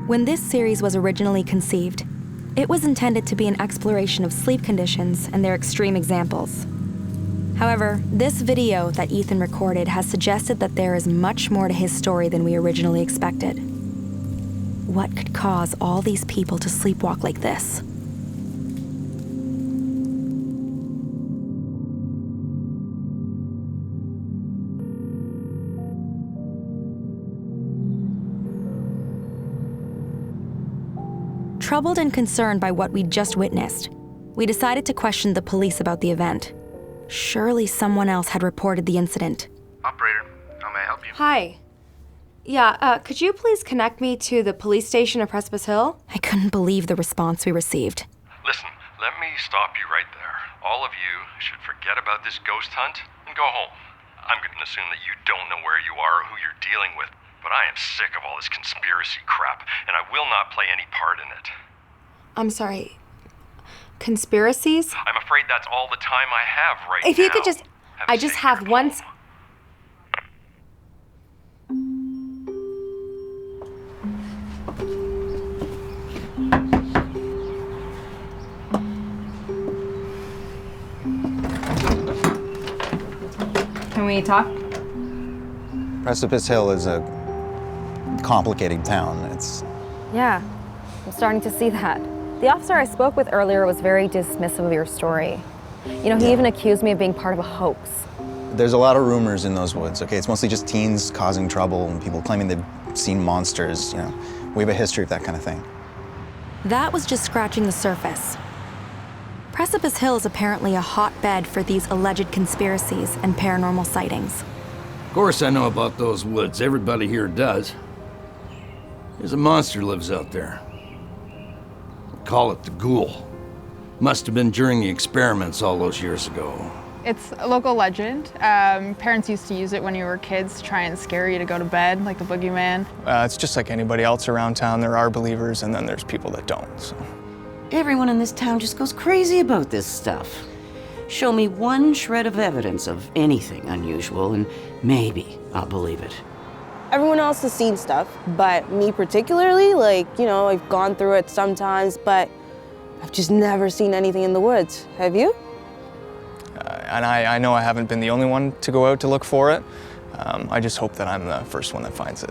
When this series was originally conceived, it was intended to be an exploration of sleep conditions and their extreme examples. However, this video that Ethan recorded has suggested that there is much more to his story than we originally expected. What could cause all these people to sleepwalk like this? Troubled and concerned by what we'd just witnessed, we decided to question the police about the event. Surely someone else had reported the incident. Operator, how may I help you? Hi. Yeah, could you please connect me to the police station at Precipice Hill? I couldn't believe the response we received. Listen, let me stop you right there. All of you should forget about this ghost hunt and go home. I'm going to assume that you don't know where you are or who you're dealing with, but I am sick of all this conspiracy crap, and I will not play any part in it. I'm sorry. Conspiracies? I'm afraid that's all the time I have right now. If you could just... I just have one... Can we talk? Precipice Hill is a complicated town. Yeah, I'm starting to see that. The officer I spoke with earlier was very dismissive of your story. You know, he even accused me of being part of a hoax. There's a lot of rumors in those woods, okay? It's mostly just teens causing trouble and people claiming they've seen monsters, you know. We have a history of that kind of thing. That was just scratching the surface. Precipice Hill is apparently a hotbed for these alleged conspiracies and paranormal sightings. Of course I know about those woods. Everybody here does. There's a monster lives out there. Call it the Ghoul. Must have been during the experiments all those years ago. It's a local legend. Parents used to use it when you were kids to try and scare you to go to bed, like the boogeyman. It's just like anybody else around town. There are believers and then there's people that don't. So. Everyone in this town just goes crazy about this stuff. Show me one shred of evidence of anything unusual and maybe I'll believe it. Everyone else has seen stuff, but me particularly, I've gone through it sometimes, but I've just never seen anything in the woods. Have you? And I know I haven't been the only one to go out to look for it. I just hope that I'm the first one that finds it.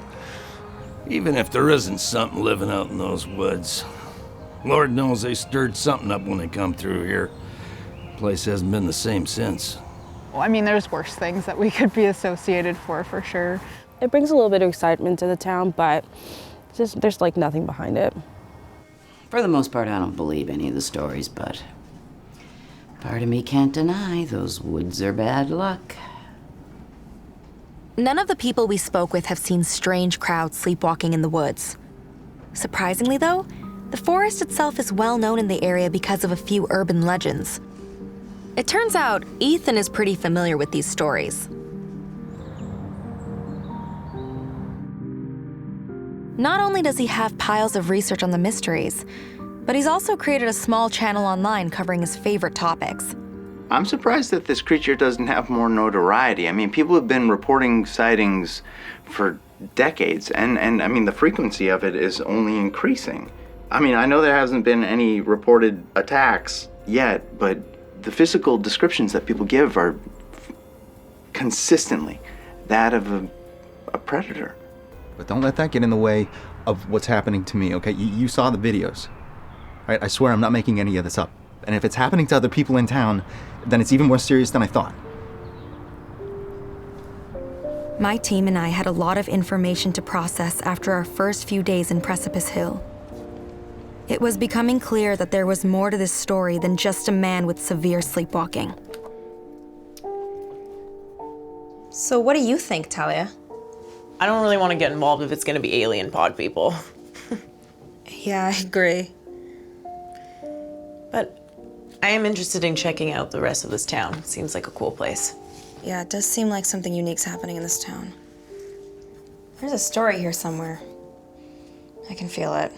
Even if there isn't something living out in those woods, Lord knows they stirred something up when they come through here. The place hasn't been the same since. Well, I mean, there's worse things that we could be associated for sure. It brings a little bit of excitement to the town, but there's nothing behind it. For the most part, I don't believe any of the stories, but part of me can't deny those woods are bad luck. None of the people we spoke with have seen strange crowds sleepwalking in the woods. Surprisingly, though, the forest itself is well known in the area because of a few urban legends. It turns out Ethan is pretty familiar with these stories. Not only does he have piles of research on the mysteries, but he's also created a small channel online covering his favorite topics. I'm surprised that this creature doesn't have more notoriety. I mean, people have been reporting sightings for decades, and I mean, the frequency of it is only increasing. I mean, I know there hasn't been any reported attacks yet, but the physical descriptions that people give are consistently that of a predator. But don't let that get in the way of what's happening to me, okay? You saw the videos, right? I swear I'm not making any of this up. And if it's happening to other people in town, then it's even more serious than I thought. My team and I had a lot of information to process after our first few days in Precipice Hill. It was becoming clear that there was more to this story than just a man with severe sleepwalking. So what do you think, Talia? I don't really want to get involved if it's going to be alien pod people. Yeah, I agree. But I am interested in checking out the rest of this town. Seems like a cool place. Yeah, it does seem like something unique's happening in this town. There's a story here somewhere. I can feel it.